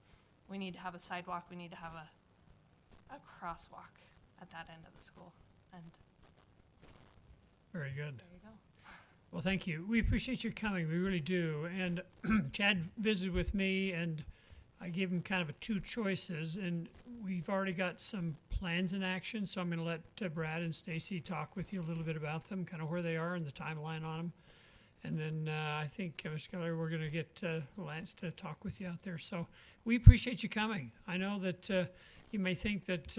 We need to have a sidewalk, we need to have a crosswalk at that end of the school, and Very good. there you go. Well, thank you. We appreciate you coming. We really do. And Chad visited with me, and I gave him kind of 2 choices, and we've already got some plans in action. So I'm going to let Brad and Stacy talk with you a little bit about them, kind of where they are and the timeline on them. And then I think, Mr. Keller, we're going to get Lance to talk with you out there. So we appreciate you coming. I know that you may think that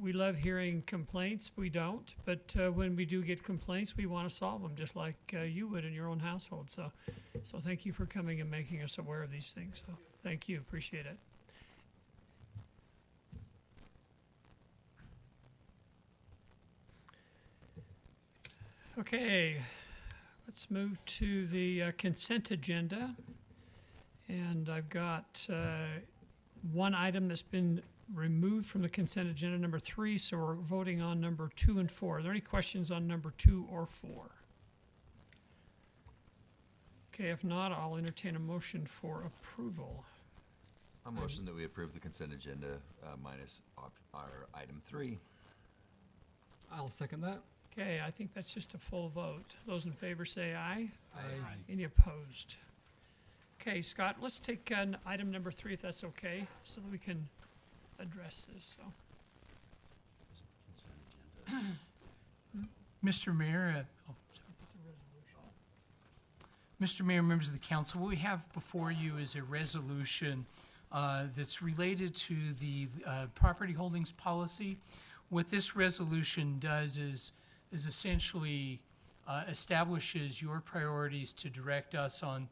we love hearing complaints. We don't. But when we do get complaints, we want to solve them, just like you would in your own household. So thank you for coming and making us aware of these things. So thank you. Appreciate it. Okay. Let's move to the consent agenda. And I've got one item that's been removed from the consent agenda, number 3, so we're voting on number 2 and 4. Are there any questions on number 2 or 4? Okay, if not, I'll entertain a motion for approval. A motion that we approve the consent agenda minus our item 3. I'll second that. Okay, I think that's just a full vote. Those in favor say aye. Aye. Any opposed? Okay, Scott, let's take item number 3, if that's okay, so that we can address this. So, Mr. Mayor, Mr. Mayor, members of the council, what we have before you is a resolution that's related to the property holdings policy. what this resolution does is essentially establishes your priorities to direct us on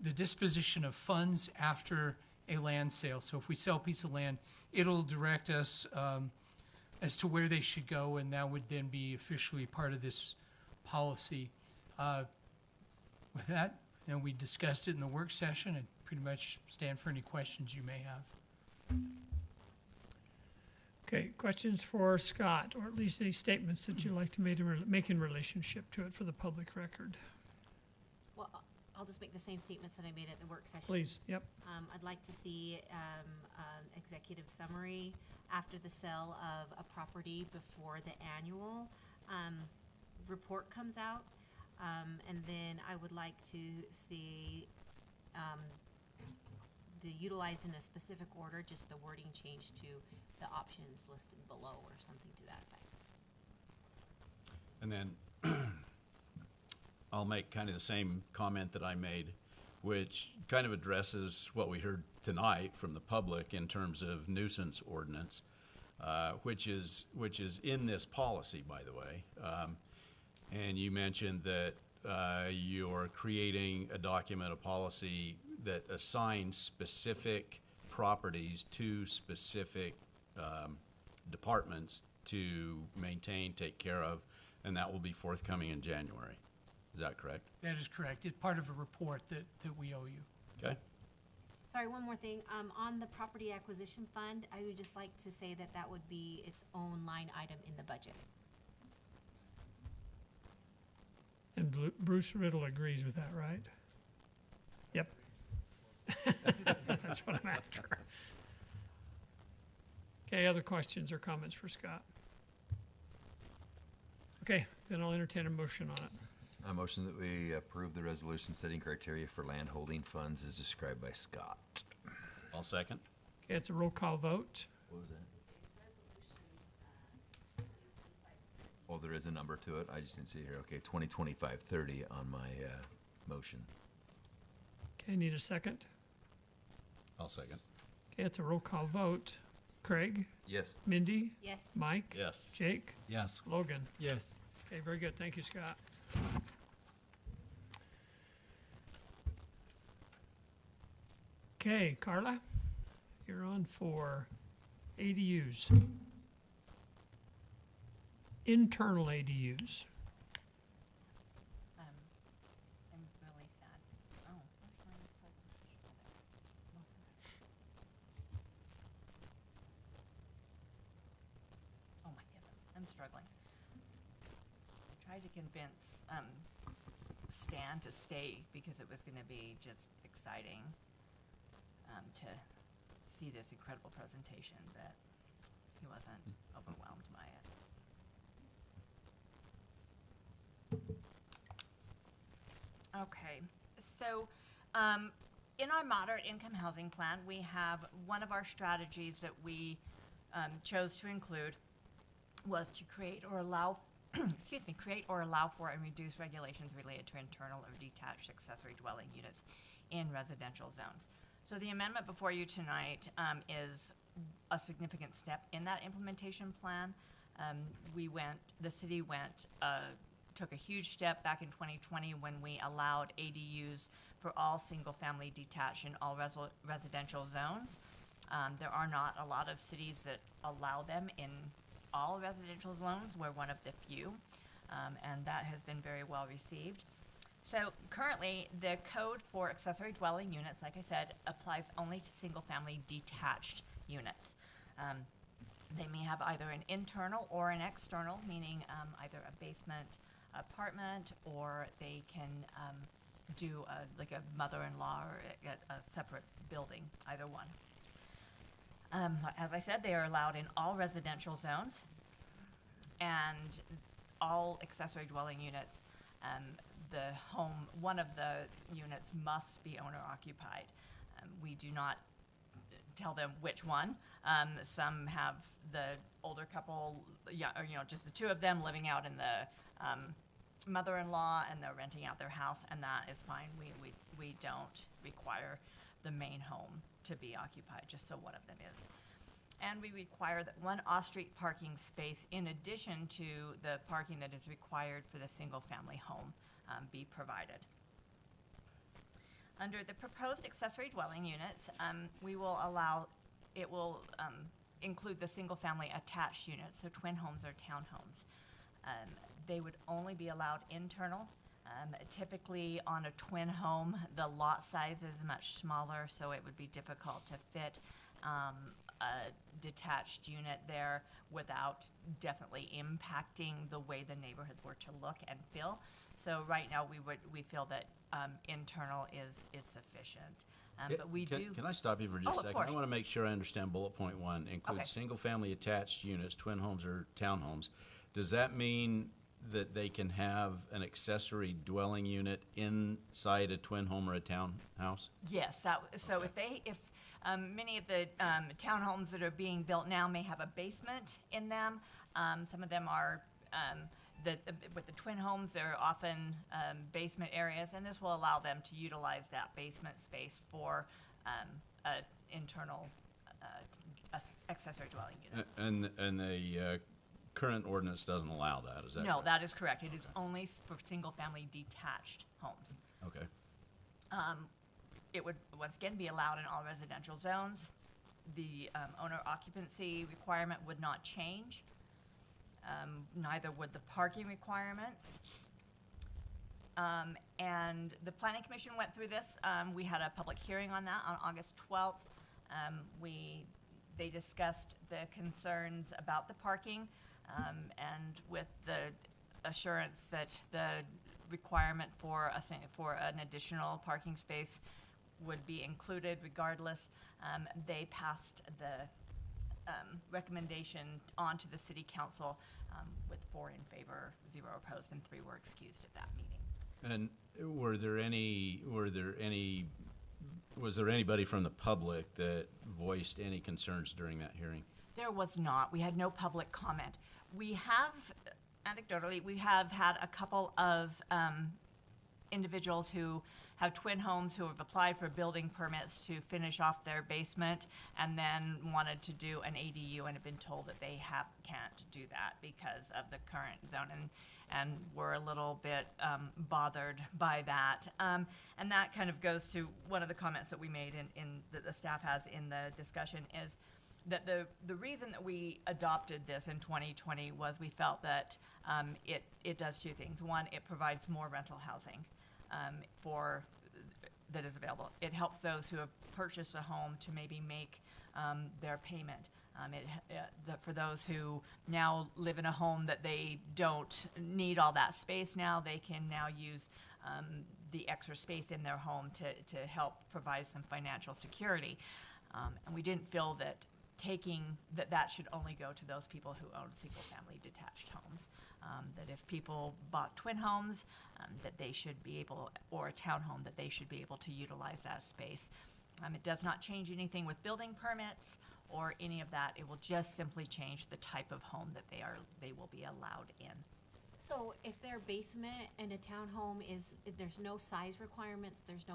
the disposition of funds after a land sale. So if we sell a piece of land, it'll direct us as to where they should go, and that would then be officially part of this policy. With that, and we discussed it in the work session, and pretty much stand for any questions you may have. Okay, questions for Scott, or at least any statements that you'd like to make in relationship to it for the public record? Well, I'll just make the same statements that I made at the work session. Please, yep. I'd like to see executive summary after the sale of a property before the annual report comes out. And then I would like to see the utilized in a specific order, just the wording changed to the options listed below or something to that effect. And then I'll make kind of the same comment that I made, which kind of addresses what we heard tonight from the public in terms of nuisance ordinance, which is in this policy, by the way. And you mentioned that you're creating a document, a policy that assigns specific properties to specific departments to maintain, take care of, and that will be forthcoming in January. Is that correct? That is correct. It's part of a report that we owe you. Okay. Sorry, one more thing. On the property acquisition fund, I would just like to say that that would be its own line item in the budget. And Bruce Riddle agrees with that, right? Yep. That's what I'm after. Okay, other questions or comments for Scott? Okay, then I'll entertain a motion on it. A motion that we approve the resolution setting criteria for land holding funds as described by Scott. I'll second. Okay, it's a roll call vote. What was that? Oh, there is a number to it. I just didn't see it here. Okay, 2025-30 on my motion. Okay, need a second? I'll second. Okay, it's a roll call vote. Craig? Yes. Mindy? Yes. Mike? Yes. Jake? Yes. Logan? Yes. Okay, very good. Thank you, Scott. Okay, Carla, you're on for ADUs. Internal ADUs. I'm really sad. Oh, oh my goodness, I'm struggling. I tried to convince Stan to stay because it was going to be just exciting to see this incredible presentation, but he wasn't overwhelmed by it. Okay, so in our moderate income housing plan, we have one of our strategies that we chose to include was to create or allow, create or allow for and reduce regulations related to internal or detached accessory dwelling units in residential zones. So the amendment before you tonight is a significant step in that implementation plan. The city took a huge step back in 2020 when we allowed ADUs for all single-family detached in all residential zones. There are not a lot of cities that allow them in all residential zones. We're one of the few, and that has been very well received. So currently, the code for accessory dwelling units, like I said, applies only to single-family detached units. They may have either an internal or an external, meaning either a basement apartment, or they can do like a mother-in-law or a separate building, either one. As I said, they are allowed in all residential zones and all accessory dwelling units. One of the units must be owner occupied. We do not tell them which one. Some have the older couple, or, just the two of them living out in the mother-in-law, and they're renting out their house, and that is fine. We don't require the main home to be occupied, just so one of them is. and we require that one off-street parking space in addition to the parking that is required for the single-family home be provided. Under the proposed accessory dwelling units, we will allow, it will include the single-family attached units, so twin homes or townhomes. They would only be allowed internal. Typically on a twin home, the lot size is much smaller, so it would be difficult to fit a detached unit there without definitely impacting the way the neighborhood were to look and feel. So right now, we feel that internal is sufficient. But we do. Can I stop you for just a second? course. I want to make sure I understand bullet point 1. Include Okay. single-family attached units, twin homes or townhomes. Does that mean that they can have an accessory dwelling unit inside a twin home or a townhouse? Yes, so if many of the townhomes that are being built now may have a basement in them. Some of them are, with the twin homes, they're often basement areas, and this will allow them to utilize that basement space for an internal accessory dwelling unit. And the current ordinance doesn't allow that, is that No, correct? that is correct. It is only for single-family detached homes. Okay. It would, once again, be allowed in all residential zones. The owner occupancy requirement would not change. Neither would the parking requirements. And the Planning Commission went through this. We had a public hearing on that on August 12th. They discussed the concerns about the parking, and with the assurance that the requirement for an additional parking space would be included regardless. They passed the recommendation on to the City Council with 4 in favor, 0 opposed, and 3 were excused at that meeting. And was there anybody from the public that voiced any concerns during that hearing? There was not. We had no public comment. We have, anecdotally, we have had a couple of individuals who have twin homes who have applied for building permits to finish off their basement and then wanted to do an ADU and have been told that they can't do that because of the current zone, and we're a little bit bothered by that. And that kind of goes to one of the comments that we made that the staff has in the discussion is that the reason that we adopted this in 2020 was we felt that it does 2 things. One, it provides more rental housing that is available. It helps those who have purchased a home to maybe make their payment. For those who now live in a home that they don't need all that space now, they can now use the extra space in their home to help provide some financial security. And we didn't feel that that should only go to those people who own single-family detached homes. That if people bought twin homes, that they should be able, or a townhome, that they should be able to utilize that space. It does not change anything with building permits or any of that. It will just simply change the type of home that they will be allowed in. So if their basement in a townhome there's no size requirements, there's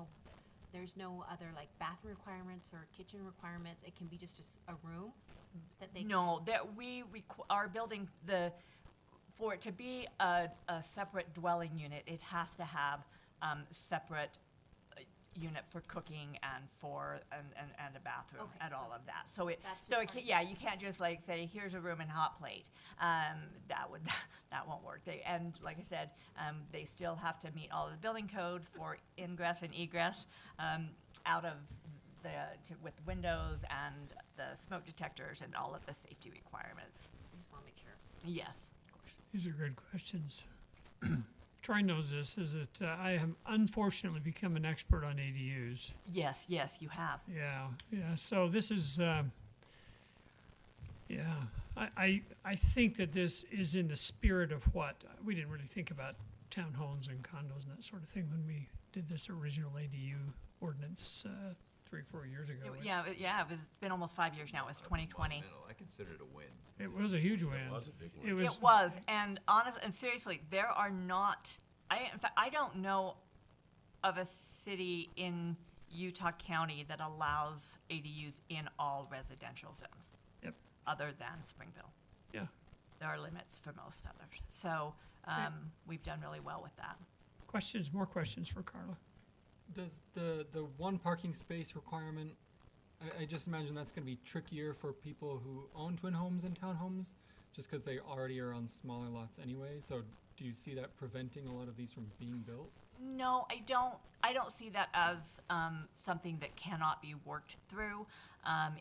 no other like bathroom requirements or kitchen requirements, it can be just a room that they No, that our building, for it to be a separate dwelling unit, it has to have separate unit for cooking and a bathroom and all of that. So you can't just like say here's a room and hot plate. That won't work. And like I said, they still have to meet all of the building codes for ingress and egress out of with windows and the smoke detectors and all of the safety requirements. I just want to make sure. Yes. These are good questions. Troy knows this, is that I have unfortunately become an expert on ADUs. Yes, you have. Yeah. So this is, I think that this is in the spirit of what, we didn't really think about townhomes and condos and that sort of thing when we did this original ADU ordinance 3 or 4 years ago. It's been almost 5 years now. It was 2020. I consider it a win. It was a huge win. It was a big win. It was, and honestly, and seriously, there are not. In fact, I don't know of a city in Utah County that allows ADUs in all residential zones. Yep. other than Springville. Yeah. There are limits for most others. So we've done really well with that. Questions, more questions for Carla? Does the one parking space requirement, I just imagine that's going to be trickier for people who own twin homes and townhomes, just because they already are on smaller lots anyway. So do you see that preventing a lot of these from being built? No, I don't. I don't see that as something that cannot be worked through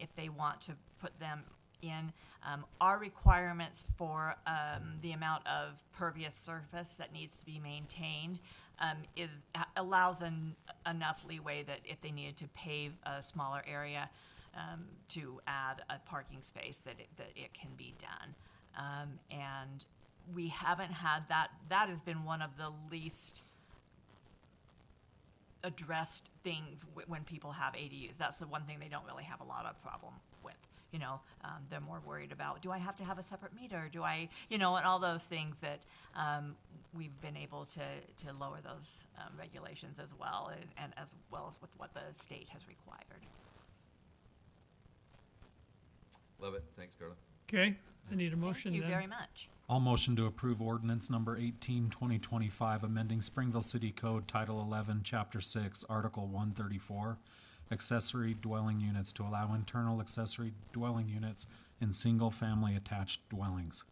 if they want to put them in. Our requirements for the amount of pervious surface that needs to be maintained allows enough leeway that if they needed to pave a smaller area to add a parking space, that it can be done. And we haven't had that. That has been one of the least addressed things when people have ADUs. That's the one thing they don't really have a lot of problem with. You know, they're more worried about, do I have to have a separate meter? Do I, and all those things that we've been able to lower those regulations as well, and as well as with what the state has required. Love it. Thanks, Carla. Okay, I need a motion Thank you then. very much. I'll motion to approve ordinance number 18, 2025, amending Springville City Code Title 11, Chapter 6, Article 134, accessory dwelling units to allow internal accessory dwelling units in single-family attached dwellings.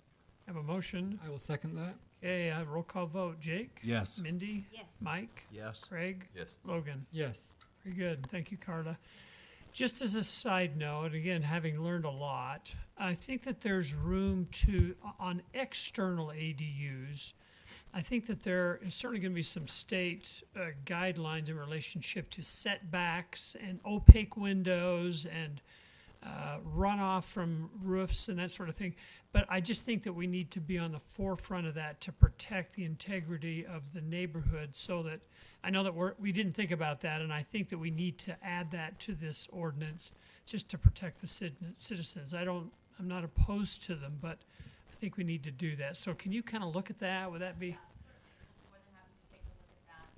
Have a motion. I will second that. Okay, roll call vote. Jake? Yes. Mindy? Yes. Mike? Yes. Craig? Yes. Logan? Yes. Very good. Thank you, Carla. Just as a side note, again, having learned a lot, I think that there's room on external ADUs, I think that there is certainly going to be some state guidelines in relationship to setbacks and opaque windows and runoff from roofs and that sort of thing. But I just think that we need to be on the forefront of that to protect the integrity of the neighborhood, so that I know that we didn't think about that, and I think that we need to add that to this ordinance just to protect the citizens. I'm not opposed to them, but I think we need to do that. So can you kind of look at that? Would that be? More than happy to take a look at that.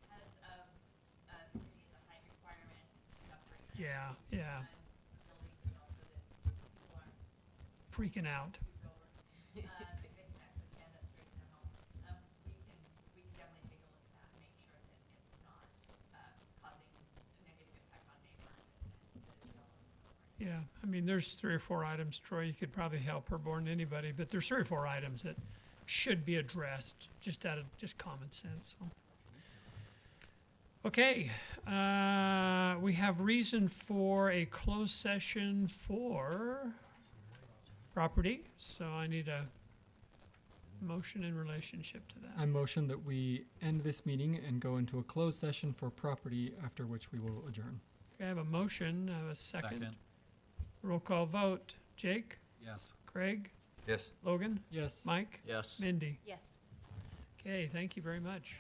Because of the height requirement, Yeah, yeah. Freaking out. Yeah, I mean, there's 3 or 4 items, Troy, you could probably help her more than anybody, but there's 3 or 4 items that should be addressed just out of just common sense. So. Okay, we have reason for a closed session for property, so I need a motion in relationship to that. I motion that we end this meeting and go into a closed session for property, after which we will adjourn. Okay, I have a motion, I have a second. Roll call vote. Jake? Yes. Craig? Yes. Logan? Yes. Mike? Yes. Mindy? Yes. Okay, thank you very much.